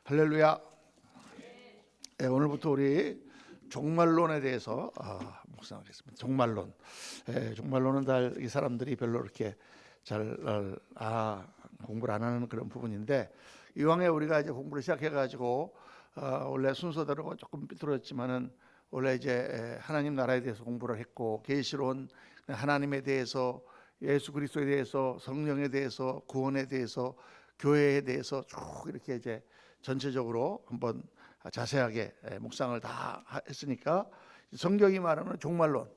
할렐루야. 네, 오늘부터 우리 종말론에 대해서 묵상하겠습니다. 종말론. 종말론은 이 사람들이 별로 이렇게 잘 공부를 안 하는 그런 부분인데, 이왕에 우리가 이제 공부를 시작해가지고 원래 순서대로 조금 삐뚤어졌지만은 원래 이제 하나님 나라에 대해서 공부를 했고, 계시론 하나님에 대해서, 예수 그리스도에 대해서, 성령에 대해서, 구원에 대해서, 교회에 대해서 쭉 이렇게 이제 전체적으로 한번 자세하게 묵상을 다 했으니까, 성경이 말하는 종말론,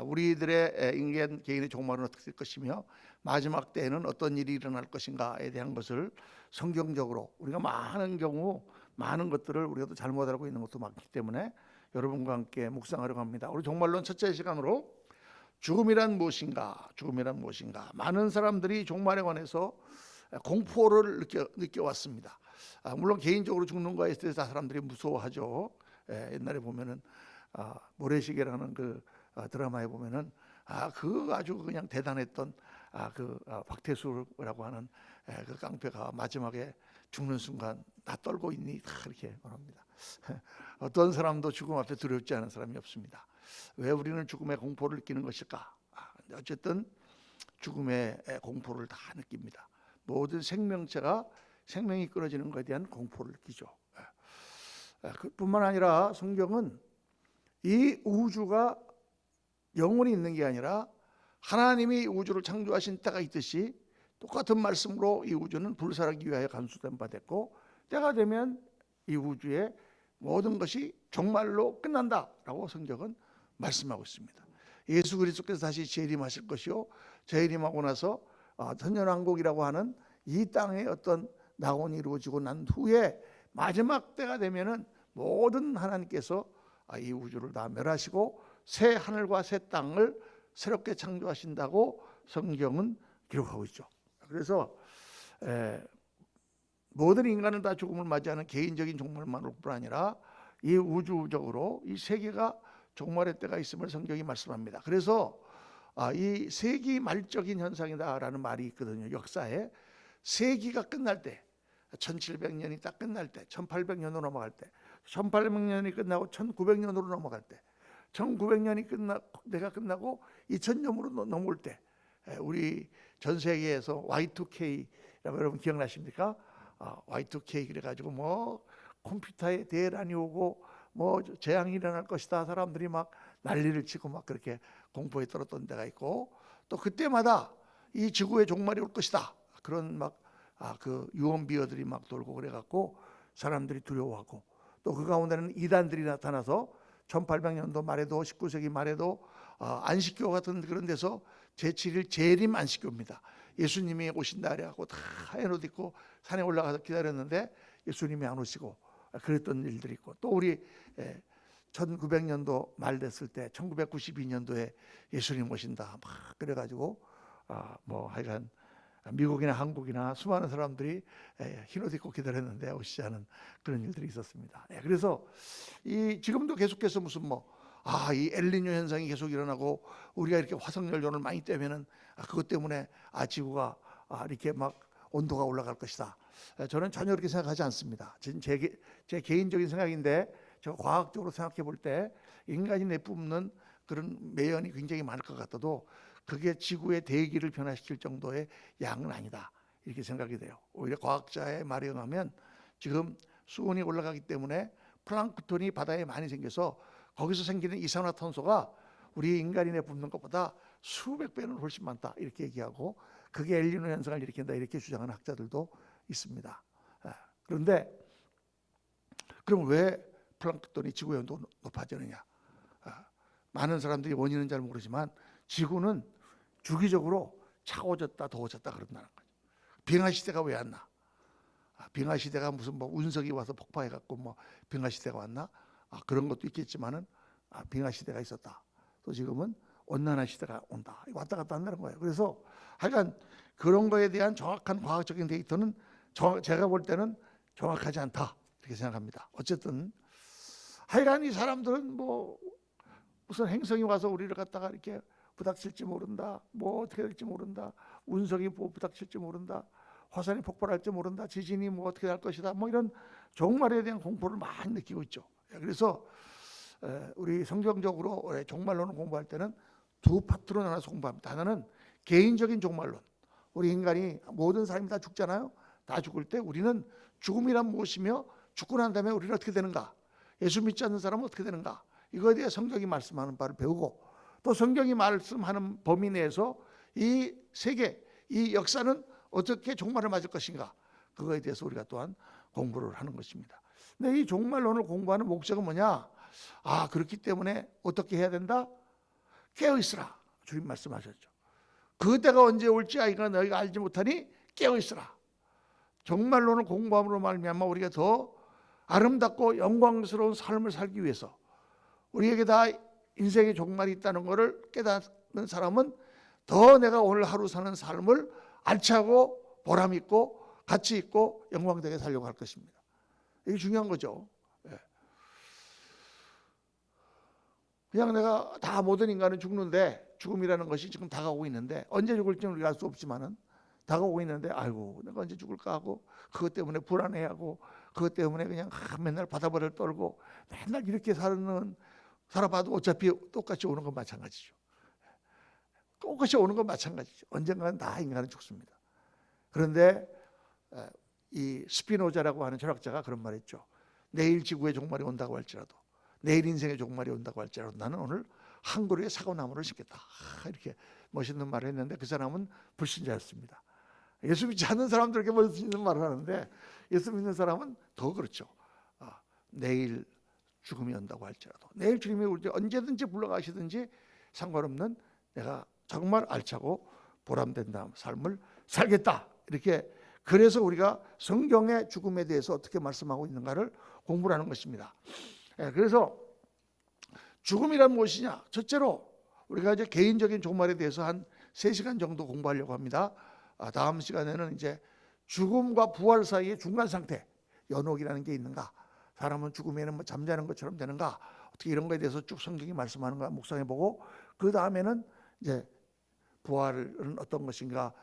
우리들의 인간 개인의 종말은 어떻게 될 것이며 마지막 때에는 어떤 일이 일어날 것인가에 대한 것을 성경적으로, 우리가 많은 경우 많은 것들을 우리가 또 잘못 알고 있는 것도 많기 때문에 여러분과 함께 묵상하려고 합니다. 우리 종말론 첫째 시간으로 죽음이란 무엇인가, 죽음이란 무엇인가. 많은 사람들이 종말에 관해서 공포를 느껴왔습니다. 물론 개인적으로 죽는 거에 대해서 사람들이 무서워하죠. 옛날에 보면은 모래시계라는 그 드라마에 보면은 그 아주 그냥 대단했던 박태수라고 하는 그 깡패가 마지막에 죽는 순간 다 떨고 있니 다 이렇게 말합니다. 어떤 사람도 죽음 앞에 두렵지 않은 사람이 없습니다. 왜 우리는 죽음의 공포를 느끼는 것일까? 어쨌든 죽음의 공포를 다 느낍니다. 모든 생명체가 생명이 끊어지는 것에 대한 공포를 느끼죠. 그뿐만 아니라 성경은 이 우주가 영원히 있는 게 아니라 하나님이 우주를 창조하신 때가 있듯이 똑같은 말씀으로 이 우주는 불살하기 위하여 간수된 바 됐고, 때가 되면 이 우주의 모든 것이 정말로 끝난다라고 성경은 말씀하고 있습니다. 예수 그리스도께서 다시 재림하실 것이요, 재림하고 나서 천년왕국이라고 하는 이 땅의 어떤 낙원이 이루어지고 난 후에 마지막 때가 되면은 모든 하나님께서 이 우주를 다 멸하시고 새 하늘과 새 땅을 새롭게 창조하신다고 성경은 기록하고 있죠. 그래서 모든 인간은 다 죽음을 맞이하는 개인적인 종말만을 뿐 아니라 이 우주적으로 이 세계가 종말의 때가 있음을 성경이 말씀합니다. 그래서 이 세기 말적인 현상이다라는 말이 있거든요. 역사에 세기가 끝날 때, 1700년이 딱 끝날 때, 1800년으로 넘어갈 때, 1800년이 끝나고 1900년으로 넘어갈 때, 1900년이 끝나고 2000년으로 넘어올 때, 우리 전 세계에서 Y2K라고 여러분 기억나십니까? Y2K 그래가지고 뭐 컴퓨터에 대란이 오고 뭐 재앙이 일어날 것이다, 사람들이 막 난리를 치고 막 그렇게 공포에 떨었던 데가 있고, 또 그때마다 이 지구의 종말이 올 것이다, 그런 막 그 유언비어들이 막 돌고 그래갖고 사람들이 두려워하고, 또 그 가운데는 이단들이 나타나서 1800년도 말에도 19세기 말에도 안식교 같은 그런 데서 제7일 재림 안식교입니다. 예수님이 오신다 그래갖고 다 하얀 옷 입고 산에 올라가서 기다렸는데 예수님이 안 오시고 그랬던 일들이 있고, 또 우리 1900년도 말 됐을 때 1992년도에 예수님 오신다 막 그래가지고 뭐 하여간 미국이나 한국이나 수많은 사람들이 흰옷 입고 기다렸는데 오시지 않은 그런 일들이 있었습니다. 그래서 지금도 계속해서 무슨 이 엘니뇨 현상이 계속 일어나고 우리가 이렇게 화석연료를 많이 떼면은 그것 때문에 지구가 이렇게 막 온도가 올라갈 것이다. 저는 전혀 그렇게 생각하지 않습니다. 제 개인적인 생각인데, 제가 과학적으로 생각해 볼 때 인간이 내뿜는 그런 매연이 굉장히 많을 것 같아도 그게 지구의 대기를 변화시킬 정도의 양은 아니다, 이렇게 생각이 돼요. 오히려 과학자의 말에 의하면 지금 수온이 올라가기 때문에 플랑크톤이 바다에 많이 생겨서 거기서 생기는 이산화탄소가 우리 인간이 내뿜는 것보다 수백 배는 훨씬 많다, 이렇게 얘기하고, 그게 엘니뇨 현상을 일으킨다, 이렇게 주장하는 학자들도 있습니다. 그런데 그럼 왜 플랑크톤이 지구의 온도가 높아지느냐? 많은 사람들이 원인은 잘 모르지만 지구는 주기적으로 차가워졌다 더워졌다 그런다는 거죠. 빙하 시대가 왜 왔나? 빙하 시대가 무슨 운석이 와서 폭파해갖고 빙하 시대가 왔나? 그런 것도 있겠지만은 빙하 시대가 있었다. 또 지금은 온난화 시대가 온다. 왔다 갔다 한다는 거예요. 그래서 하여간 그런 거에 대한 정확한 과학적인 데이터는 제가 볼 때는 정확하지 않다, 이렇게 생각합니다. 어쨌든 하여간 이 사람들은 무슨 행성이 와서 우리를 갖다가 이렇게 부닥칠지 모른다, 뭐 어떻게 될지 모른다, 운석이 부닥칠지 모른다, 화산이 폭발할지 모른다, 지진이 뭐 어떻게 할 것이다, 뭐 이런 종말에 대한 공포를 많이 느끼고 있죠. 그래서 우리 성경적으로 종말론을 공부할 때는 두 파트로 나눠서 공부합니다. 하나는 개인적인 종말론. 우리 인간이 모든 사람이 다 죽잖아요. 다 죽을 때 우리는 죽음이란 무엇이며 죽고 난 다음에 우리는 어떻게 되는가, 예수 믿지 않는 사람은 어떻게 되는가, 이거에 대해 성경이 말씀하는 바를 배우고, 또 성경이 말씀하는 범위 내에서 이 세계, 이 역사는 어떻게 종말을 맞을 것인가, 그거에 대해서 우리가 또한 공부를 하는 것입니다. 근데 이 종말론을 공부하는 목적은 뭐냐? 그렇기 때문에 어떻게 해야 된다? 깨어있으라. 주님 말씀하셨죠. 그 때가 언제 올지 너희가 알지 못하니 깨어있으라. 종말론을 공부함으로 말미암아 우리가 더 아름답고 영광스러운 삶을 살기 위해서, 우리에게 다 인생의 종말이 있다는 것을 깨닫는 사람은 더 내가 오늘 하루 사는 삶을 알차고 보람있고 가치있고 영광되게 살려고 할 것입니다. 이게 중요한 거죠. 그냥 내가 다 모든 인간은 죽는데, 죽음이라는 것이 지금 다가오고 있는데, 언제 죽을지는 우리가 알 수 없지만은 다가오고 있는데, 아이고 내가 언제 죽을까 하고 그것 때문에 불안해하고 그것 때문에 그냥 맨날 바다벌을 떨고 맨날 이렇게 살아봐도 어차피 똑같이 오는 건 마찬가지죠. 똑같이 오는 건 마찬가지죠. 언젠가는 다 인간은 죽습니다. 그런데 이 스피노자라고 하는 철학자가 그런 말 했죠. 내일 지구의 종말이 온다고 할지라도, 내일 인생의 종말이 온다고 할지라도 나는 오늘 한 그루의 사과나무를 심겠다, 이렇게 멋있는 말을 했는데, 그 사람은 불신자였습니다. 예수 믿지 않는 사람들에게 멋있는 말을 하는데, 예수 믿는 사람은 더 그렇죠. 내일 죽음이 온다고 할지라도, 내일 주님이 올 때 언제든지 불러가시든지 상관없는 내가 정말 알차고 보람된다 삶을 살겠다, 이렇게. 그래서 우리가 성경의 죽음에 대해서 어떻게 말씀하고 있는가를 공부를 하는 것입니다. 그래서 죽음이란 무엇이냐? 첫째로 우리가 이제 개인적인 종말에 대해서 한 3시간 정도 공부하려고 합니다. 다음 시간에는 이제 죽음과 부활 사이의 중간 상태, 연옥이라는 게 있는가, 사람은 죽으면 뭐 잠자는 것처럼 되는가, 어떻게 이런 거에 대해서 쭉 성경이 말씀하는가 묵상해보고, 그 다음에는 이제 부활은 어떤 것인가,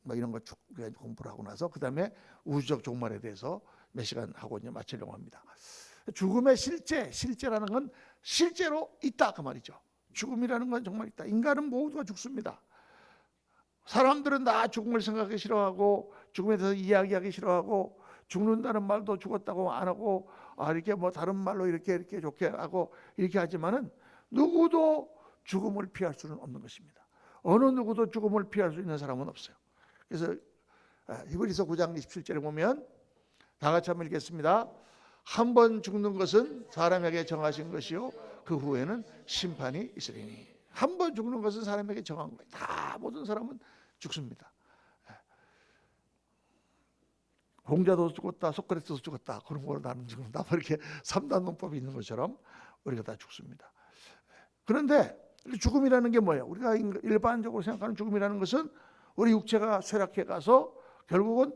뭐 이런 거 쭉 공부를 하고 나서 그 다음에 우주적 종말에 대해서 몇 시간 하고 이제 마치려고 합니다. 죽음의 실제라는 건 실제로 있다, 그 말이죠. 죽음이라는 건 정말 있다. 인간은 모두가 죽습니다. 사람들은 다 죽음을 생각하기 싫어하고, 죽음에 대해서 이야기하기 싫어하고, 죽는다는 말도 죽었다고 안 하고, 이렇게 뭐 다른 말로 이렇게 좋게 하고 이렇게 하지만은 누구도 죽음을 피할 수는 없는 것입니다. 어느 누구도 죽음을 피할 수 있는 사람은 없어요. 그래서 히브리서 9장 27절에 보면 다 같이 한번 읽겠습니다. 한 번 죽는 것은 사람에게 정하신 것이요 그 후에는 심판이 있으리니. 한 번 죽는 것은 사람에게 정한 거예요. 다 모든 사람은 죽습니다. 공자도 죽었다, 소크라테스도 죽었다, 그런 걸로 나는 죽는다, 이렇게 3단 논법이 있는 것처럼 우리가 다 죽습니다. 그런데 죽음이라는 게 뭐예요? 우리가 일반적으로 생각하는 죽음이라는 것은 우리 육체가 쇠락해 가서 결국은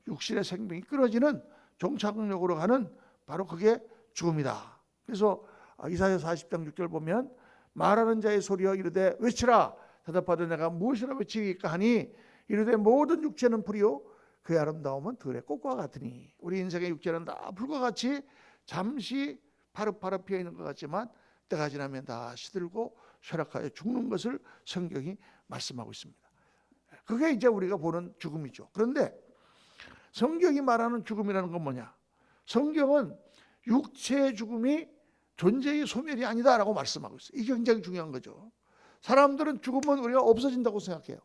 육신의 생명이 끊어지는 종착역으로 가는, 바로 그게 죽음이다. 그래서 이사야 40장 6절 보면 말하는 자의 소리여 이르되 외치라, 대답하되 내가 무엇이라 외치리까 하니 이르되 모든 육체는 풀이요 그의 아름다움은 들의 꽃과 같으니. 우리 인생의 육체는 다 풀과 같이 잠시 파릇파릇 피어 있는 것 같지만 때가 지나면 다 시들고 쇠락하여 죽는 것을 성경이 말씀하고 있습니다. 그게 이제 우리가 보는 죽음이죠. 그런데 성경이 말하는 죽음이라는 건 뭐냐? 성경은 육체의 죽음이 존재의 소멸이 아니다라고 말씀하고 있어요. 이게 굉장히 중요한 거죠. 사람들은 죽으면 우리가 없어진다고 생각해요.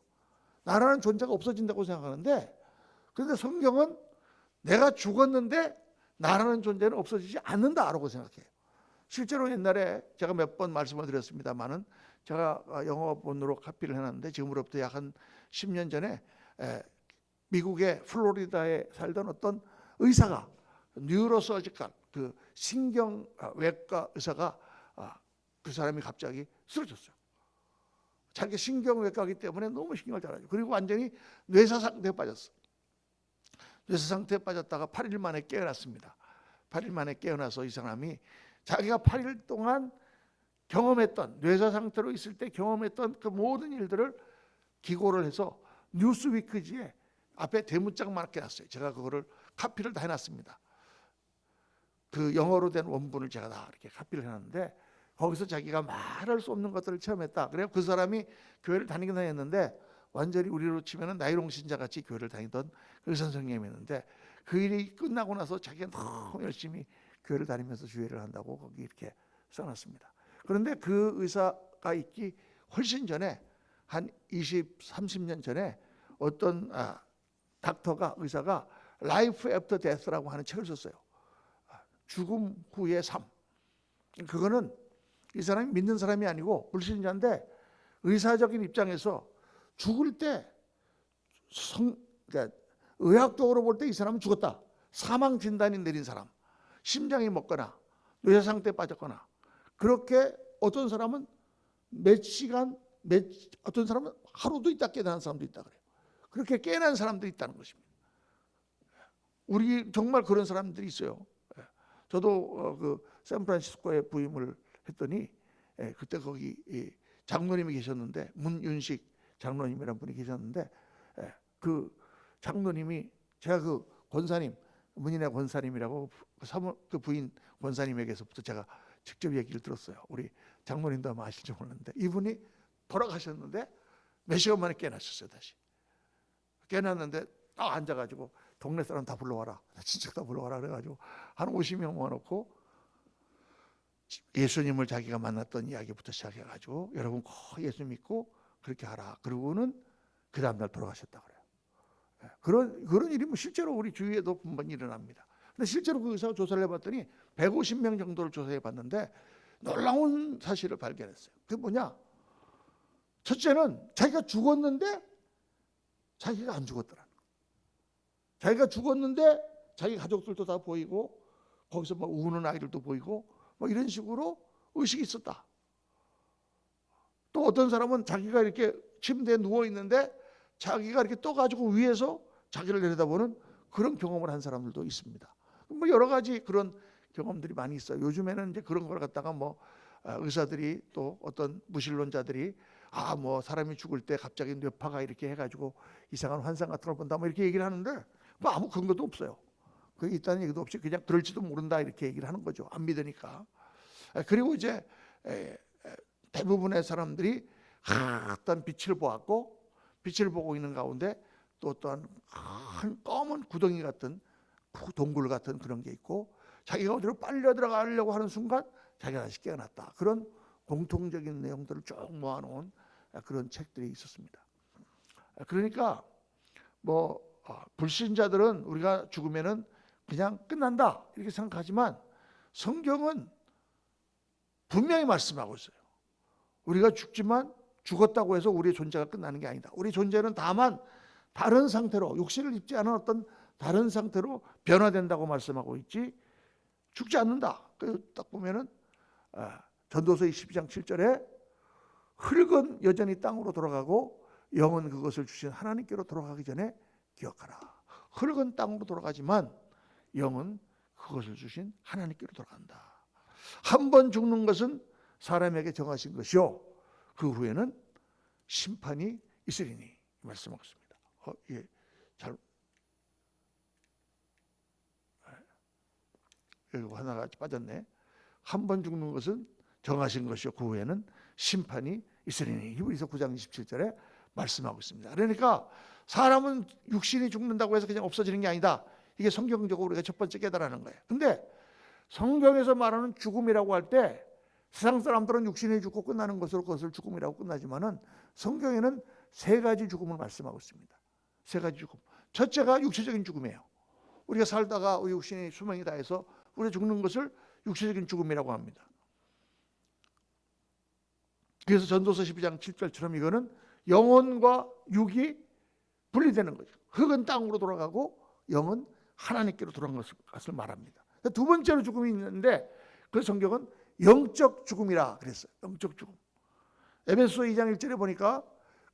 나라는 존재가 없어진다고 생각하는데, 그런데 성경은 내가 죽었는데 나라는 존재는 없어지지 않는다라고 생각해요. 실제로 옛날에 제가 몇 번 말씀을 드렸습니다만은, 제가 영어본으로 카피를 해놨는데 지금으로부터 약 한 10년 전에 미국의 플로리다에 살던 어떤 의사가, 뉴로서지컬, 그 신경외과 의사가, 그 사람이 갑자기 쓰러졌어요. 자기 신경외과이기 때문에 너무 신경을 잘 하죠. 그리고 완전히 뇌사 상태에 빠졌어. 뇌사 상태에 빠졌다가 8일 만에 깨어났습니다. 8일 만에 깨어나서 이 사람이 자기가 8일 동안 경험했던, 뇌사 상태로 있을 때 경험했던 그 모든 일들을 기고를 해서 뉴스위크지에 앞에 대문짝만 해놨어요. 제가 그거를 카피를 다 해놨습니다. 그 영어로 된 원문을 제가 다 이렇게 카피를 해놨는데 거기서 자기가 말할 수 없는 것들을 체험했다. 그래서 그 사람이 교회를 다니긴 했는데 완전히 우리로 치면은 나이롱 신자 같이 교회를 다니던 의사 선생님이었는데 그 일이 끝나고 나서 자기가 너무 열심히 교회를 다니면서 주의를 한다고 거기 이렇게 써놨습니다. 그런데 그 의사가 있기 훨씬 전에 한 20, 30년 전에 어떤 의사가 Life After Death라고 하는 책을 썼어요. 죽음 후의 삶. 그거는 이 사람이 믿는 사람이 아니고 불신자인데 의사적인 입장에서 죽을 때 그러니까 의학적으로 볼 때 이 사람은 죽었다. 사망 진단이 내린 사람. 심장이 멎거나 뇌 상태에 빠졌거나 그렇게 어떤 사람은 몇 시간, 어떤 사람은 하루도 있다 깨어난 사람도 있다 그래요. 그렇게 깨어난 사람들이 있다는 것입니다. 우리 정말 그런 사람들이 있어요. 저도 그 샌프란시스코에 부임을 했더니 그때 거기 장로님이 계셨는데 문윤식 장로님이라는 분이 계셨는데 그 장로님이 제가 그 권사님 문인의 권사님이라고 그 부인 권사님에게서부터 제가 직접 얘기를 들었어요. 우리 장로님도 아마 아실지 모르는데 이분이 돌아가셨는데 몇 시간 만에 깨어나셨어요. 다시 깨어났는데 딱 앉아가지고 동네 사람 다 불러와라, 친척 다 불러와라 그래가지고 한 50명 모아놓고 예수님을 자기가 만났던 이야기부터 시작해가지고 여러분 꼭 예수 믿고 그렇게 하라. 그러고는 그 다음날 돌아가셨다 그래요. 그런 일이 뭐 실제로 우리 주위에도 분번 일어납니다. 근데 실제로 그 의사가 조사를 해봤더니 150명 정도를 조사해봤는데 놀라운 사실을 발견했어요. 그게 뭐냐? 첫째는 자기가 죽었는데 자기가 안 죽었더라는 거예요. 자기가 죽었는데 자기 가족들도 다 보이고 거기서 뭐 우는 아이들도 보이고 뭐 이런 식으로 의식이 있었다. 또 어떤 사람은 자기가 이렇게 침대에 누워 있는데 자기가 이렇게 떠가지고 위에서 자기를 내려다보는 그런 경험을 한 사람들도 있습니다. 뭐 여러 가지 그런 경험들이 많이 있어요. 요즘에는 이제 그런 걸 갖다가 뭐 의사들이 또 어떤 무신론자들이 뭐 사람이 죽을 때 갑자기 뇌파가 이렇게 해가지고 이상한 환상 같은 걸 본다 뭐 이렇게 얘기를 하는데 뭐 아무 근거도 없어요. 그게 있다는 얘기도 없이 그냥 그럴지도 모른다 이렇게 얘기를 하는 거죠. 안 믿으니까. 그리고 이제 대부분의 사람들이 어떤 빛을 보았고 빛을 보고 있는 가운데 또 어떠한 큰 검은 구덩이 같은 동굴 같은 그런 게 있고 자기가 어디로 빨려 들어가려고 하는 순간 자기가 다시 깨어났다. 그런 공통적인 내용들을 쭉 모아놓은 그런 책들이 있었습니다. 그러니까 뭐 불신자들은 우리가 죽으면은 그냥 끝난다 이렇게 생각하지만 성경은 분명히 말씀하고 있어요. 우리가 죽지만 죽었다고 해서 우리의 존재가 끝나는 게 아니다. 우리 존재는 다만 다른 상태로 육신을 입지 않은 어떤 다른 상태로 변화된다고 말씀하고 있지 죽지 않는다. 그래서 딱 보면은 전도서 22장 7절에 흙은 여전히 땅으로 돌아가고 영은 그것을 주신 하나님께로 돌아가기 전에 기억하라. 흙은 땅으로 돌아가지만 영은 그것을 주신 하나님께로 돌아간다. 한 번 죽는 것은 사람에게 정하신 것이요 그 후에는 심판이 있으리니 말씀하고 있습니다. 이게 잘 여기 하나가 빠졌네. 한 번 죽는 것은 정하신 것이요 그 후에는 심판이 있으리니 히브리서 9장 27절에 말씀하고 있습니다. 그러니까 사람은 육신이 죽는다고 해서 그냥 없어지는 게 아니다. 이게 성경적으로 우리가 첫 번째 깨달아는 거예요. 근데 성경에서 말하는 죽음이라고 할 때 세상 사람들은 육신이 죽고 끝나는 것으로 그것을 죽음이라고 끝나지만은 성경에는 세 가지 죽음을 말씀하고 있습니다. 세 가지 죽음. 첫째가 육체적인 죽음이에요. 우리가 살다가 우리 육신이 수명이 다해서 우리가 죽는 것을 육체적인 죽음이라고 합니다. 그래서 전도서 12장 7절처럼 이거는 영혼과 육이 분리되는 거죠. 흙은 땅으로 돌아가고 영은 하나님께로 돌아간 것을 말합니다. 두 번째로 죽음이 있는데 그 성경은 영적 죽음이라 그랬어요. 영적 죽음. 에베소서 2장 1절에 보니까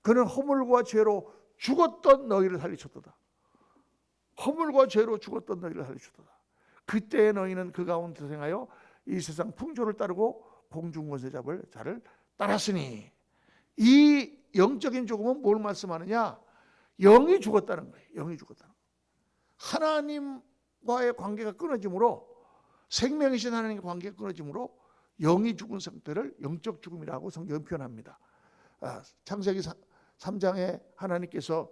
그는 허물과 죄로 죽었던 너희를 살리셨도다. 허물과 죄로 죽었던 너희를 살리셨도다. 그때 너희는 그 가운데서 행하여 이 세상 풍조를 따르고 공중권세 잡을 자를 따랐으니 이 영적인 죽음은 뭘 말씀하느냐? 영이 죽었다는 거예요. 영이 죽었다는 거예요. 하나님과의 관계가 끊어짐으로, 생명이신 하나님과 관계가 끊어짐으로 영이 죽은 상태를 영적 죽음이라고 성경은 표현합니다. 창세기 3장에 하나님께서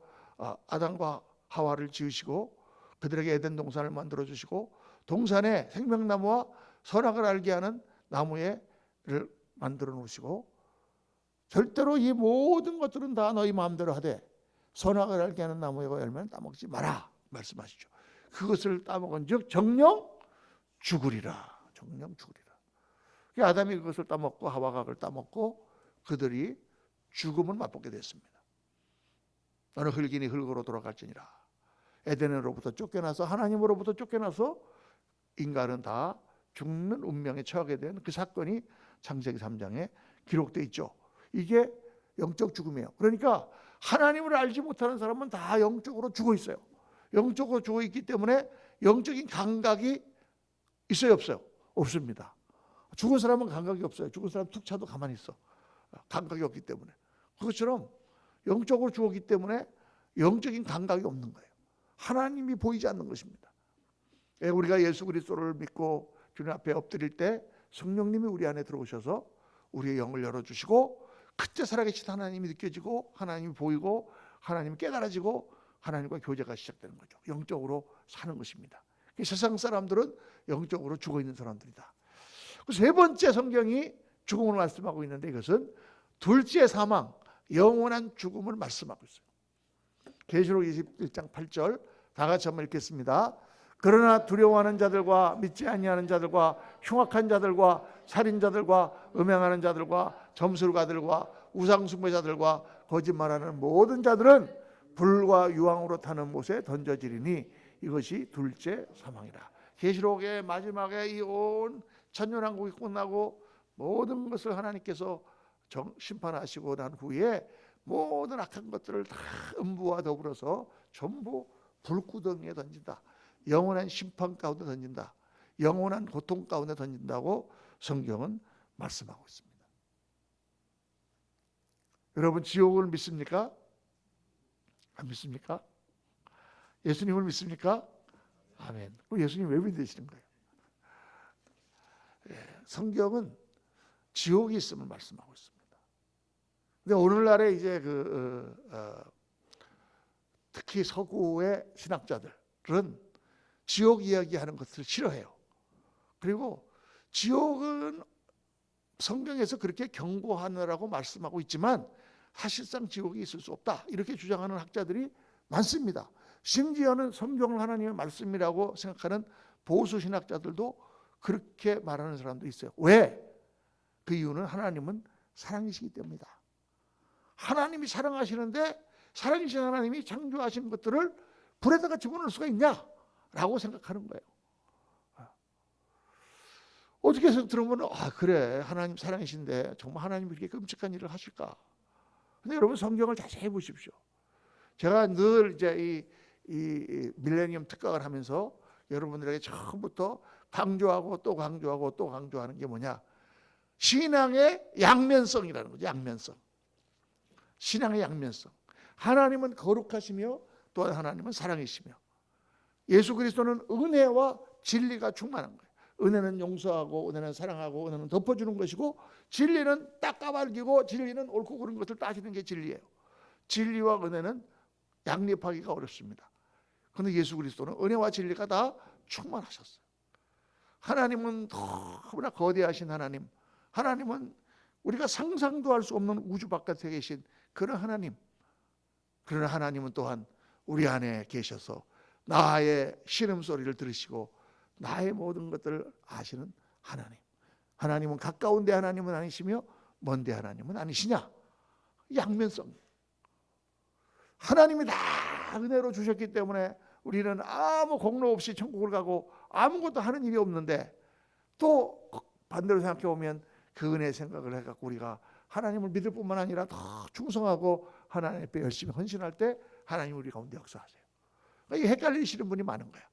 아담과 하와를 지으시고 그들에게 에덴 동산을 만들어 주시고 동산에 생명나무와 선악을 알게 하는 나무를 만들어 놓으시고 절대로 이 모든 것들은 다 너희 마음대로 하되 선악을 알게 하는 나무의 열매는 따먹지 마라 말씀하시죠. 그것을 따먹은 즉 정령 죽으리라. 정령 죽으리라. 아담이 그것을 따먹고 하와가 그걸 따먹고 그들이 죽음을 맛보게 됐습니다. 너는 흙이니 흙으로 돌아갈지니라. 에덴으로부터 쫓겨나서, 하나님으로부터 쫓겨나서 인간은 다 죽는 운명에 처하게 된 그 사건이 창세기 3장에 기록되어 있죠. 이게 영적 죽음이에요. 그러니까 하나님을 알지 못하는 사람은 다 영적으로 죽어 있어요. 영적으로 죽어 있기 때문에 영적인 감각이 있어요, 없어요? 없습니다. 죽은 사람은 감각이 없어요. 죽은 사람 툭 차도 가만히 있어. 감각이 없기 때문에. 그것처럼 영적으로 죽었기 때문에 영적인 감각이 없는 거예요. 하나님이 보이지 않는 것입니다. 우리가 예수 그리스도를 믿고 주님 앞에 엎드릴 때 성령님이 우리 안에 들어오셔서 우리의 영을 열어주시고 그때 살아계신 하나님이 느껴지고 하나님이 보이고 하나님이 깨달아지고 하나님과 교제가 시작되는 거죠. 영적으로 사는 것입니다. 세상 사람들은 영적으로 죽어있는 사람들이다. 세 번째 성경이 죽음을 말씀하고 있는데 이것은 둘째 사망, 영원한 죽음을 말씀하고 있어요. 계시록 21장 8절 다 같이 한번 읽겠습니다. 그러나 두려워하는 자들과 믿지 아니하는 자들과 흉악한 자들과 살인자들과 음행하는 자들과 점술가들과 우상숭배자들과 거짓말하는 모든 자들은 불과 유황으로 타는 못에 던져지리니 이것이 둘째 사망이라. 계시록의 마지막에 이 온 천년왕국이 끝나고 모든 것을 하나님께서 심판하시고 난 후에 모든 악한 것들을 다 음부와 더불어서 전부 불구덩이에 던진다. 영원한 심판 가운데 던진다. 영원한 고통 가운데 던진다고 성경은 말씀하고 있습니다. 여러분 지옥을 믿습니까? 안 믿습니까? 예수님을 믿습니까? 아멘. 그럼 예수님 왜 믿으시는 거예요? 성경은 지옥이 있음을 말씀하고 있습니다. 근데 오늘날에 이제 특히 서구의 신학자들은 지옥 이야기하는 것을 싫어해요. 그리고 지옥은 성경에서 그렇게 경고하느라고 말씀하고 있지만 사실상 지옥이 있을 수 없다 이렇게 주장하는 학자들이 많습니다. 심지어는 성경을 하나님의 말씀이라고 생각하는 보수 신학자들도 그렇게 말하는 사람도 있어요. 왜? 그 이유는 하나님은 사랑이시기 때문이다. 하나님이 사랑하시는데 사랑이신 하나님이 창조하신 것들을 불에다가 집어넣을 수가 있냐라고 생각하는 거예요. 어떻게 해서 들으면 그래 하나님 사랑이신데 정말 하나님이 이렇게 끔찍한 일을 하실까? 근데 여러분 성경을 자세히 보십시오. 제가 늘 이제 이 밀레니엄 특강을 하면서 여러분들에게 처음부터 강조하고 또 강조하고 또 강조하는 게 뭐냐? 신앙의 양면성이라는 거죠. 양면성. 신앙의 양면성. 하나님은 거룩하시며 또 하나님은 사랑이시며 예수 그리스도는 은혜와 진리가 충만한 거예요. 은혜는 용서하고 은혜는 사랑하고 은혜는 덮어주는 것이고 진리는 딱 까발기고 진리는 옳고 그른 것을 따지는 게 진리예요. 진리와 은혜는 양립하기가 어렵습니다. 그런데 예수 그리스도는 은혜와 진리가 다 충만하셨어요. 하나님은 너무나 거대하신 하나님, 하나님은 우리가 상상도 할 수 없는 우주 바깥에 계신 그런 하나님. 그러나 하나님은 또한 우리 안에 계셔서 나의 신음소리를 들으시고 나의 모든 것들을 아시는 하나님. 하나님은 가까운데 하나님은 아니시며 먼데 하나님은 아니시냐? 양면성. 하나님이 다 은혜로 주셨기 때문에 우리는 아무 공로 없이 천국을 가고 아무것도 하는 일이 없는데 또 반대로 생각해 보면 그 은혜 생각을 해갖고 우리가 하나님을 믿을 뿐만 아니라 더 충성하고 하나님 앞에 열심히 헌신할 때 하나님 우리 가운데 역사하세요. 그러니까 헷갈리시는 분이 많은 거야.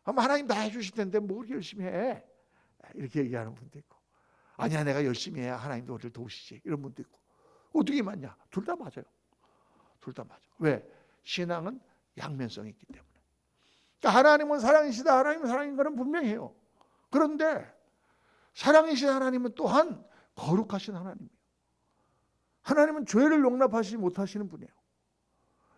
하나님 다 해주실 텐데 뭐 그렇게 열심히 해? 이렇게 얘기하는 분도 있고 아니야 내가 열심히 해야 하나님도 우리를 도우시지 이런 분도 있고 어떻게 맞냐? 둘 다 맞아요. 둘 다 맞아. 왜? 신앙은 양면성이 있기 때문에. 그러니까 하나님은 사랑이시다, 하나님은 사랑인 것은 분명해요. 그런데 사랑이신 하나님은 또한 거룩하신 하나님이에요. 하나님은 죄를 용납하시지 못하시는 분이에요.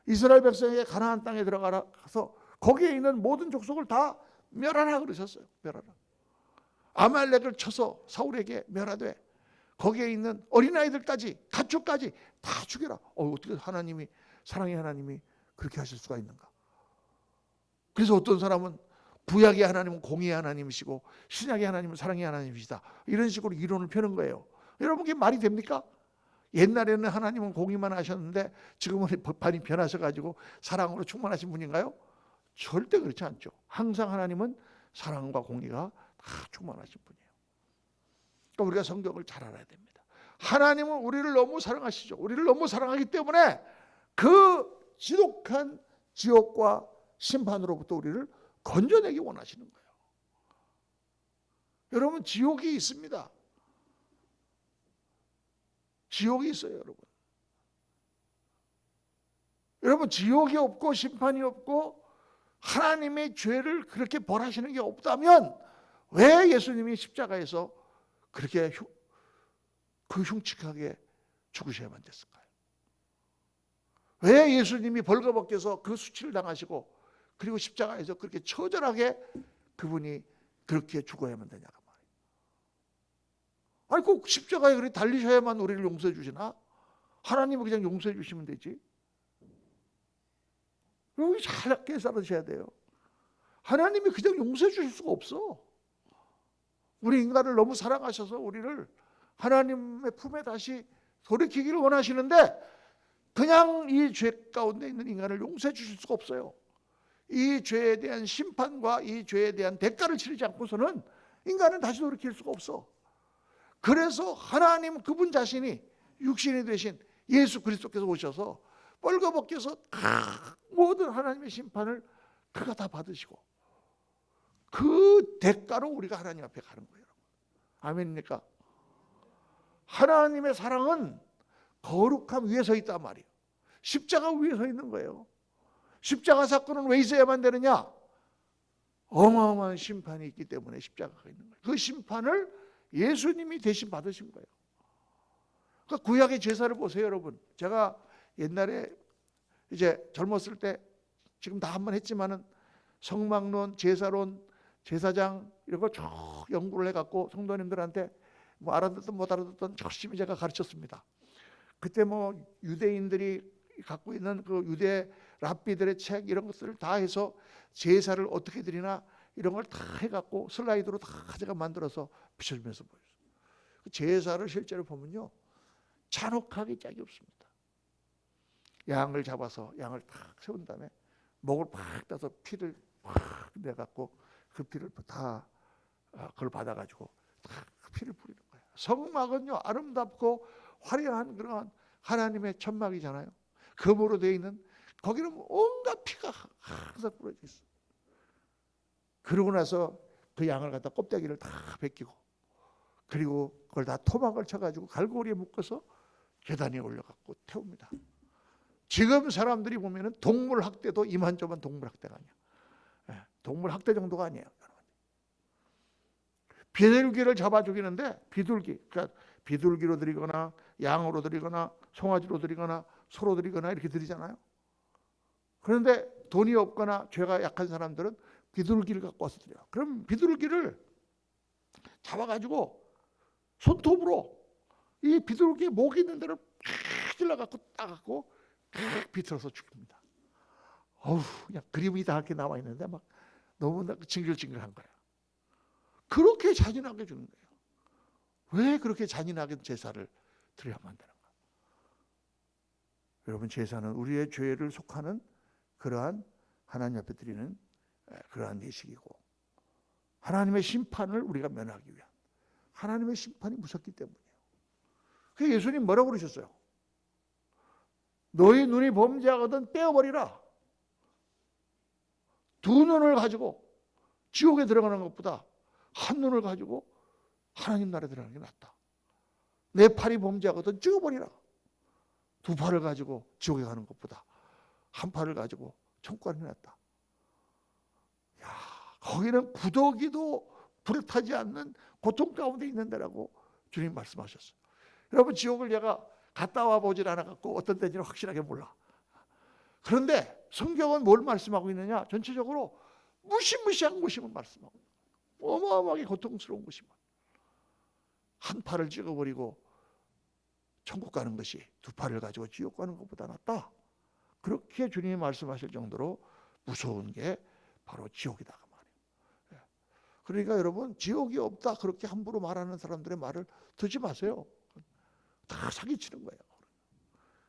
이스라엘 백성에게 가나안 땅에 들어가서 거기에 있는 모든 족속을 다 멸하라 그러셨어요. 멸하라. 아말렉을 쳐서 사울에게 멸하되 거기에 있는 어린아이들까지 가축까지 다 죽여라. 어떻게 하나님이, 사랑의 하나님이 그렇게 하실 수가 있는가. 그래서 어떤 사람은 구약의 하나님은 공의의 하나님이시고 신약의 하나님은 사랑의 하나님이시다, 이런 식으로 이론을 펴는 거예요. 여러분, 그게 말이 됩니까? 옛날에는 하나님은 공의만 하셨는데 지금은 법판이 변하셔가지고 사랑으로 충만하신 분인가요? 절대 그렇지 않죠. 항상 하나님은 사랑과 공의가 다 충만하신 분이에요. 그러니까 우리가 성경을 잘 알아야 됩니다. 하나님은 우리를 너무 사랑하시죠. 우리를 너무 사랑하기 때문에 그 지독한 지옥과 심판으로부터 우리를 건져내기 원하시는 거예요. 여러분, 지옥이 있습니다. 지옥이 있어요, 여러분. 여러분, 지옥이 없고 심판이 없고 하나님의 죄를 그렇게 벌하시는 게 없다면 왜 예수님이 십자가에서 그렇게 흉측하게 죽으셔야만 됐을까요? 왜 예수님이 벌거벗겨서 그 수치를 당하시고 그리고 십자가에서 그렇게 처절하게 그분이 그렇게 죽어야만 되냐고 말이에요. 아니, 꼭 십자가에 그렇게 달리셔야만 우리를 용서해 주시나? 하나님은 그냥 용서해 주시면 되지. 여러분이 잘 깨달으셔야 돼요. 하나님이 그냥 용서해 주실 수가 없어. 우리 인간을 너무 사랑하셔서 우리를 하나님의 품에 다시 돌이키기를 원하시는데 그냥 이 죄 가운데 있는 인간을 용서해 주실 수가 없어요. 이 죄에 대한 심판과 이 죄에 대한 대가를 치르지 않고서는 인간은 다시 돌이킬 수가 없어. 그래서 하나님 그분 자신이 육신이 되신 예수 그리스도께서 오셔서 벌거벗겨서 모든 하나님의 심판을 그가 다 받으시고 그 대가로 우리가 하나님 앞에 가는 거예요. 아멘입니까? 하나님의 사랑은 거룩함 위에 서 있단 말이에요. 십자가 위에 서 있는 거예요. 십자가 사건은 왜 있어야만 되느냐? 어마어마한 심판이 있기 때문에 십자가가 있는 거예요. 그 심판을 예수님이 대신 받으신 거예요. 그러니까 구약의 제사를 보세요, 여러분. 제가 옛날에 이제 젊었을 때 지금 다 한 번 했지만은 성막론, 제사론, 제사장 이런 거 쭉 연구를 해갖고 성도님들한테 뭐 알아듣든 못 알아듣든 열심히 제가 가르쳤습니다. 그때 뭐 유대인들이 갖고 있는 그 유대 랍비들의 책 이런 것들을 다 해서 제사를 어떻게 드리나 이런 걸 다 해갖고 슬라이드로 다 제가 만들어서 비춰주면서 보였어요. 제사를 실제로 보면요, 잔혹하게 짝이 없습니다. 양을 잡아서 양을 탁 세운 다음에 목을 팍 따서 피를 팍 내갖고 그 피를 다 그걸 받아가지고 다 피를 뿌리는 거예요. 성막은요, 아름답고 화려한 그런 하나님의 천막이잖아요. 금으로 되어 있는, 거기는 온갖 피가 항상 뿌려져 있어요. 그러고 나서 그 양을 갖다 껍데기를 다 벗기고 그리고 그걸 다 토막을 쳐가지고 갈고리에 묶어서 계단 위에 올려갖고 태웁니다. 지금 사람들이 보면은 동물 학대도 이만저만 동물 학대가 아니야. 동물 학대 정도가 아니에요. 비둘기를 잡아 죽이는데 비둘기, 그러니까 비둘기로 드리거나 양으로 드리거나 송아지로 드리거나 소로 드리거나 이렇게 드리잖아요. 그런데 돈이 없거나 죄가 약한 사람들은 비둘기를 갖고 와서 드려요. 그럼 비둘기를 잡아가지고 손톱으로 이 비둘기 목이 있는 데를 팍 찔러갖고 따갖고 팍 비틀어서 죽입니다. 어우, 그냥 그림이 다 이렇게 나와 있는데 막 너무 징글징글한 거야. 그렇게 잔인하게 죽는 거예요. 왜 그렇게 잔인하게 제사를 드려야만 되는가? 여러분, 제사는 우리의 죄를 속하는 그러한 하나님 앞에 드리는 그러한 예식이고 하나님의 심판을 우리가 면하기 위한, 하나님의 심판이 무섭기 때문이에요. 그래서 예수님 뭐라고 그러셨어요? 너희 눈이 범죄하거든 떼어버리라. 두 눈을 가지고 지옥에 들어가는 것보다 한 눈을 가지고 하나님 나라에 들어가는 게 낫다. 내 팔이 범죄하거든 찍어버리라. 두 팔을 가지고 지옥에 가는 것보다 한 팔을 가지고 천국을 해놨다. 야, 거기는 구더기도 불에 타지 않는 고통 가운데 있는 데라고 주님 말씀하셨어요. 여러분, 지옥을 내가 갔다 와 보질 않아갖고 어떤 데인지는 확실하게 몰라. 그런데 성경은 뭘 말씀하고 있느냐? 전체적으로 무시무시한 곳임을 말씀하고 있어요. 어마어마하게 고통스러운 곳임을. 한 팔을 찍어버리고 천국 가는 것이 두 팔을 가지고 지옥 가는 것보다 낫다. 그렇게 주님이 말씀하실 정도로 무서운 게 바로 지옥이다 그 말이에요. 그러니까 여러분, 지옥이 없다 그렇게 함부로 말하는 사람들의 말을 듣지 마세요. 다 사기치는 거예요.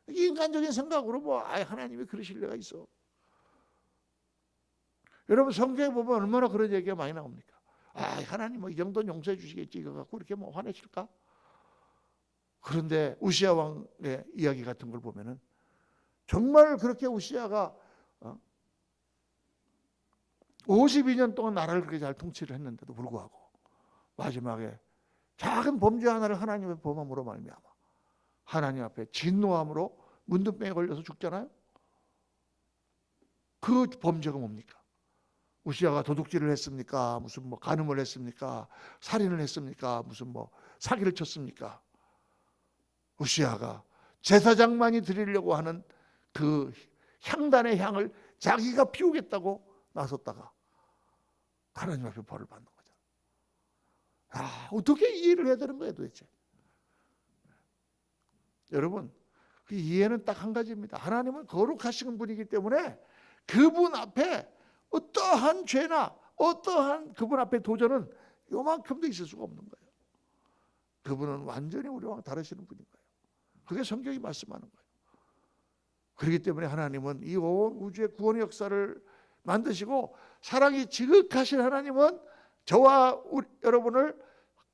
인간적인 생각으로 뭐 하나님이 그러실 리가 있어. 여러분, 성경에 보면 얼마나 그런 얘기가 많이 나옵니까? 하나님 뭐 이 정도는 용서해 주시겠지 이거 갖고 이렇게 뭐 화내실까? 그런데 우시야 왕의 이야기 같은 걸 보면은 정말 그렇게 우시야가 52년 동안 나라를 그렇게 잘 통치를 했는데도 불구하고 마지막에 작은 범죄 하나를 하나님의 범함으로 말미암아 하나님 앞에 진노함으로 문둥병에 걸려서 죽잖아요. 그 범죄가 뭡니까? 우시야가 도둑질을 했습니까? 무슨 뭐 간음을 했습니까? 살인을 했습니까? 무슨 뭐 사기를 쳤습니까? 우시야가 제사장만이 드리려고 하는 그 향단의 향을 자기가 피우겠다고 나섰다가 하나님 앞에 벌을 받는 거죠. 어떻게 이해를 해야 되는 거예요 도대체? 여러분, 그 이해는 딱 한 가지입니다. 하나님은 거룩하신 분이기 때문에 그분 앞에 어떠한 죄나 어떠한 그분 앞에 도전은 요만큼도 있을 수가 없는 거예요. 그분은 완전히 우리와 다르시는 분인 거예요. 그게 성경이 말씀하는 거예요. 그렇기 때문에 하나님은 이 온 우주의 구원의 역사를 만드시고 사랑이 지극하신 하나님은 저와 여러분을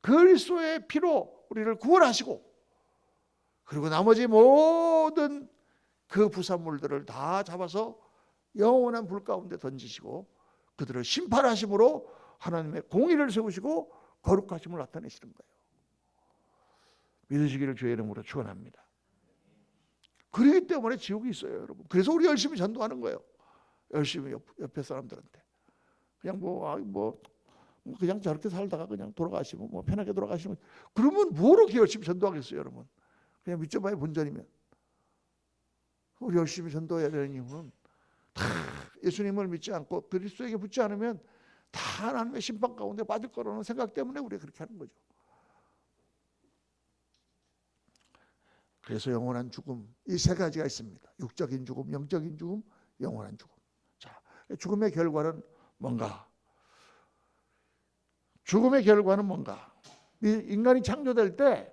그리스도의 피로 우리를 구원하시고 그리고 나머지 모든 그 부산물들을 다 잡아서 영원한 불 가운데 던지시고 그들을 심판하심으로 하나님의 공의를 세우시고 거룩하심을 나타내시는 거예요. 믿으시기를 주의 이름으로 축원합니다. 그렇기 때문에 지옥이 있어요, 여러분. 그래서 우리 열심히 전도하는 거예요. 열심히 옆에 사람들한테 그냥 그냥 저렇게 살다가 그냥 돌아가시면 뭐 편하게 돌아가시면 그러면 뭐로 이렇게 열심히 전도하겠어요, 여러분? 그냥 믿져봐야 본전이면. 우리 열심히 전도해야 되는 이유는 다 예수님을 믿지 않고 그리스도에게 붙지 않으면 다 하나님의 심판 가운데 빠질 거라는 생각 때문에 우리가 그렇게 하는 거죠. 그래서 영원한 죽음, 이 세 가지가 있습니다. 육적인 죽음, 영적인 죽음, 영원한 죽음. 자, 죽음의 결과는 뭔가? 죽음의 결과는 뭔가? 인간이 창조될 때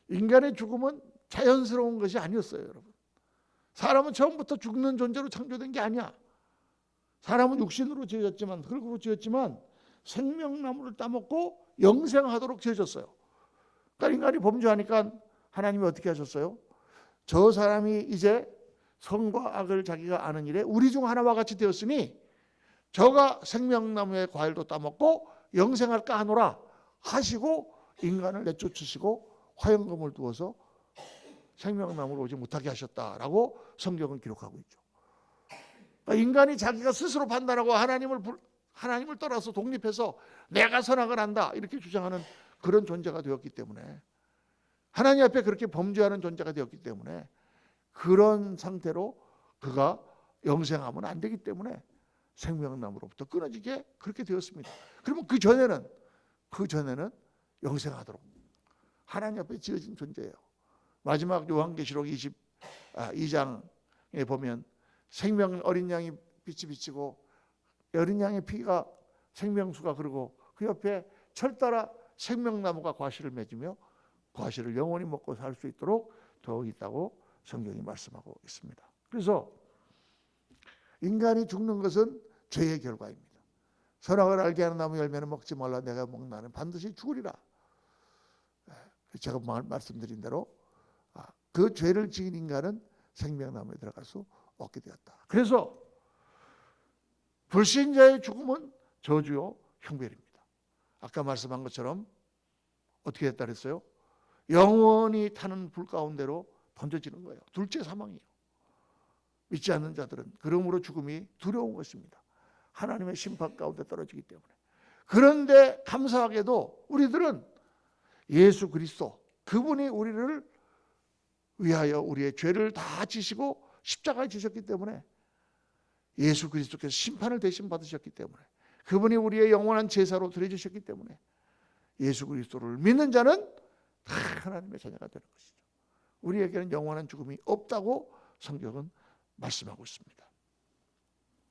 인간의 죽음은 자연스러운 것이 아니었어요, 여러분. 사람은 처음부터 죽는 존재로 창조된 게 아니야. 사람은 육신으로 지어졌지만, 흙으로 지었지만 생명나무를 따먹고 영생하도록 지어졌어요. 그러니까 인간이 범죄하니까 하나님이 어떻게 하셨어요? 저 사람이 이제 선과 악을 자기가 아는 일에 우리 중 하나와 같이 되었으니 저가 생명나무의 과일도 따먹고 영생할까 하노라 하시고 인간을 내쫓으시고 화영검을 두어서 생명나무로 오지 못하게 하셨다라고 성경은 기록하고 있죠. 그러니까 인간이 자기가 스스로 판단하고 하나님을 떠나서 독립해서 내가 선악을 한다 이렇게 주장하는 그런 존재가 되었기 때문에 하나님 앞에 그렇게 범죄하는 존재가 되었기 때문에 그런 상태로 그가 영생하면 안 되기 때문에 생명나무로부터 끊어지게 그렇게 되었습니다. 그러면 그 전에는 영생하도록 하나님 앞에 지어진 존재예요. 마지막 요한계시록 22장에 보면 생명 어린 양이 빛이 비치고 어린 양의 피가 생명수가 흐르고 그 옆에 철따라 생명나무가 과실을 맺으며 과실을 영원히 먹고 살 수 있도록 더욱 있다고 성경이 말씀하고 있습니다. 그래서 인간이 죽는 것은 죄의 결과입니다. 선악을 알게 하는 나무 열매는 먹지 말라. 내가 먹는 날은 반드시 죽으리라. 제가 말씀드린 대로 그 죄를 지은 인간은 생명나무에 들어갈 수 없게 되었다. 그래서 불신자의 죽음은 저주요 형벌입니다. 아까 말씀한 것처럼 어떻게 됐다 그랬어요? 영원히 타는 불 가운데로 던져지는 거예요. 둘째 사망이에요. 믿지 않는 자들은 그러므로 죽음이 두려운 것입니다. 하나님의 심판 가운데 떨어지기 때문에. 그런데 감사하게도 우리들은 예수 그리스도, 그분이 우리를 위하여 우리의 죄를 다 지시고 십자가에 지셨기 때문에, 예수 그리스도께서 심판을 대신 받으셨기 때문에, 그분이 우리의 영원한 제사로 드려주셨기 때문에 예수 그리스도를 믿는 자는 다 하나님의 자녀가 되는 것이죠. 우리에게는 영원한 죽음이 없다고 성경은 말씀하고 있습니다.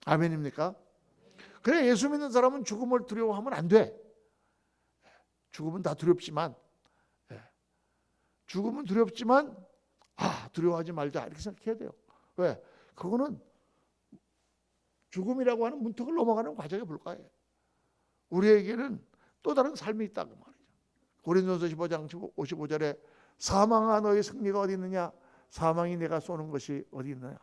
아멘입니까? 그래, 예수 믿는 사람은 죽음을 두려워하면 안 돼. 죽음은 다 두렵지만, 죽음은 두렵지만 두려워하지 말자 이렇게 생각해야 돼요. 왜? 그거는 죽음이라고 하는 문턱을 넘어가는 과정에 불과해요. 우리에게는 또 다른 삶이 있다고 말이죠. 고린도전서 15장 55절에 사망아 너의 승리가 어디 있느냐? 사망이 내가 쏘는 것이 어디 있느냐?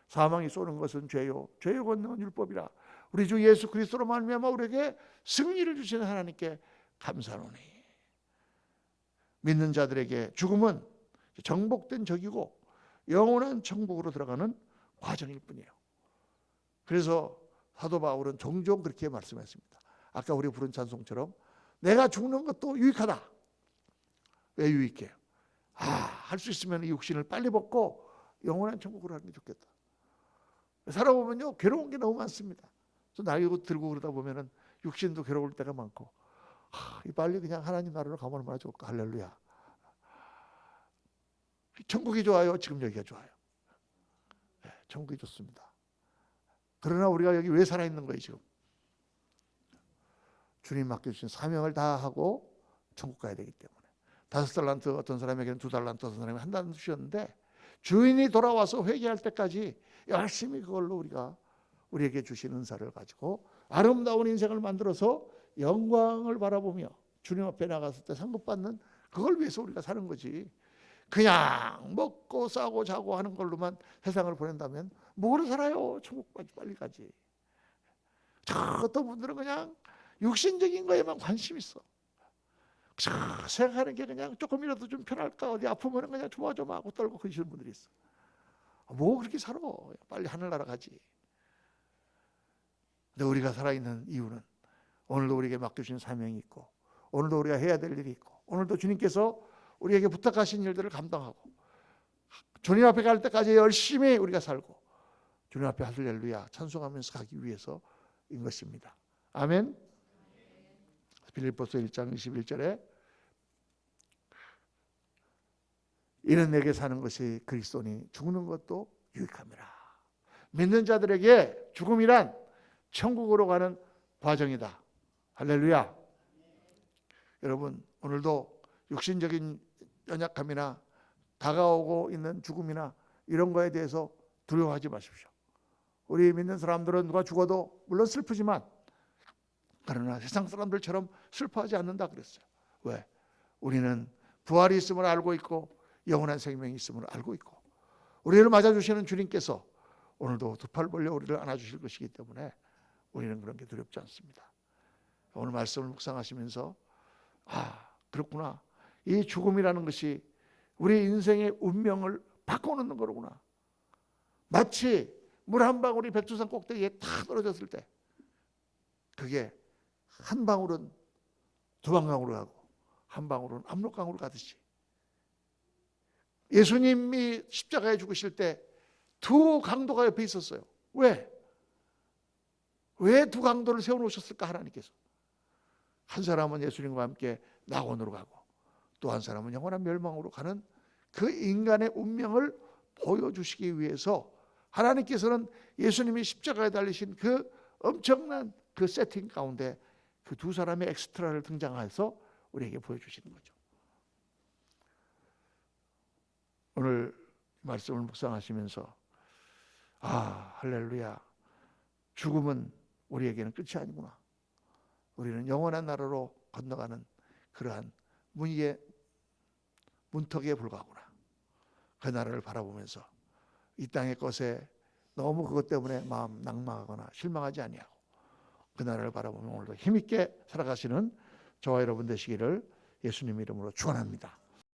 사망이 쏘는 것은 죄요, 죄의 권능은 율법이라. 우리 주 예수 그리스도로 말미암아 우리에게 승리를 주시는 하나님께 감사하노니. 믿는 자들에게 죽음은 정복된 적이고 영원한 천국으로 들어가는 과정일 뿐이에요. 그래서 사도 바울은 종종 그렇게 말씀했습니다. 아까 우리 부른 찬송처럼 내가 죽는 것도 유익하다. 왜 유익해요? 할 수 있으면 이 육신을 빨리 벗고 영원한 천국으로 하는 게 좋겠다. 살아보면요, 괴로운 게 너무 많습니다. 나이 들고 그러다 보면은 육신도 괴로울 때가 많고, 빨리 그냥 하나님 나라로 가면 얼마나 좋을까. 할렐루야. 천국이 좋아요? 지금 여기가 좋아요? 네, 천국이 좋습니다. 그러나 우리가 여기 왜 살아있는 거예요 지금? 주님 맡겨주신 사명을 다하고 천국 가야 되기 때문에. 5달란트 어떤 사람에게는 2달란트, 어떤 사람에게는 1달란트 주셨는데 주인이 돌아와서 회개할 때까지 열심히 그걸로 우리에게 주신 은사를 가지고 아름다운 인생을 만들어서 영광을 바라보며 주님 앞에 나갔을 때 상급받는, 그걸 위해서 우리가 사는 거지. 그냥 먹고 싸고 자고 하는 걸로만 세상을 보낸다면 뭐로 살아요? 천국까지 빨리 가지. 어떤 분들은 그냥 육신적인 거에만 관심 있어. 생각하는 게 그냥 조금이라도 좀 편할까, 어디 아프면 그냥 조마조마 하고 떨고 그러시는 분들이 있어. 뭐 그렇게 살아? 빨리 하늘나라 가지. 근데 우리가 살아있는 이유는 오늘도 우리에게 맡겨주신 사명이 있고, 오늘도 우리가 해야 될 일이 있고, 오늘도 주님께서 우리에게 부탁하신 일들을 감당하고 주님 앞에 갈 때까지 열심히 우리가 살고 주님 앞에 할렐루야 찬송하면서 가기 위해서인 것입니다. 아멘. 빌립보서 1장 21절에 이는 내게 사는 것이 그리스도니 죽는 것도 유익함이라. 믿는 자들에게 죽음이란 천국으로 가는 과정이다. 할렐루야. 여러분, 오늘도 육신적인 연약함이나 다가오고 있는 죽음이나 이런 거에 대해서 두려워하지 마십시오. 우리 믿는 사람들은 누가 죽어도 물론 슬프지만, 그러나 세상 사람들처럼 슬퍼하지 않는다 그랬어요. 왜? 우리는 부활이 있음을 알고 있고 영원한 생명이 있음을 알고 있고, 우리를 맞아주시는 주님께서 오늘도 두 팔 벌려 우리를 안아주실 것이기 때문에 우리는 그런 게 두렵지 않습니다. 오늘 말씀을 묵상하시면서 그렇구나, 이 죽음이라는 것이 우리 인생의 운명을 바꿔놓는 거로구나. 마치 물 한 방울이 백두산 꼭대기에 탁 떨어졌을 때 그게 한 방울은 두방강으로 가고 한 방울은 압록강으로 가듯이, 예수님이 십자가에 죽으실 때 두 강도가 옆에 있었어요. 왜? 왜 두 강도를 세워놓으셨을까? 하나님께서. 한 사람은 예수님과 함께 낙원으로 가고 또 한 사람은 영원한 멸망으로 가는 그 인간의 운명을 보여주시기 위해서 하나님께서는 예수님이 십자가에 달리신 그 엄청난 그 세팅 가운데 그 두 사람의 엑스트라를 등장해서 우리에게 보여주시는 거죠. 오늘 말씀을 묵상하시면서 할렐루야, 죽음은 우리에게는 끝이 아니구나. 우리는 영원한 나라로 건너가는 그러한 문턱에 불과하구나. 그 나라를 바라보면서 이 땅의 것에 너무 그것 때문에 마음 낙망하거나 실망하지 아니하고 그 나라를 바라보면 오늘도 힘있게 살아가시는 저와 여러분 되시기를 예수님 이름으로 축원합니다.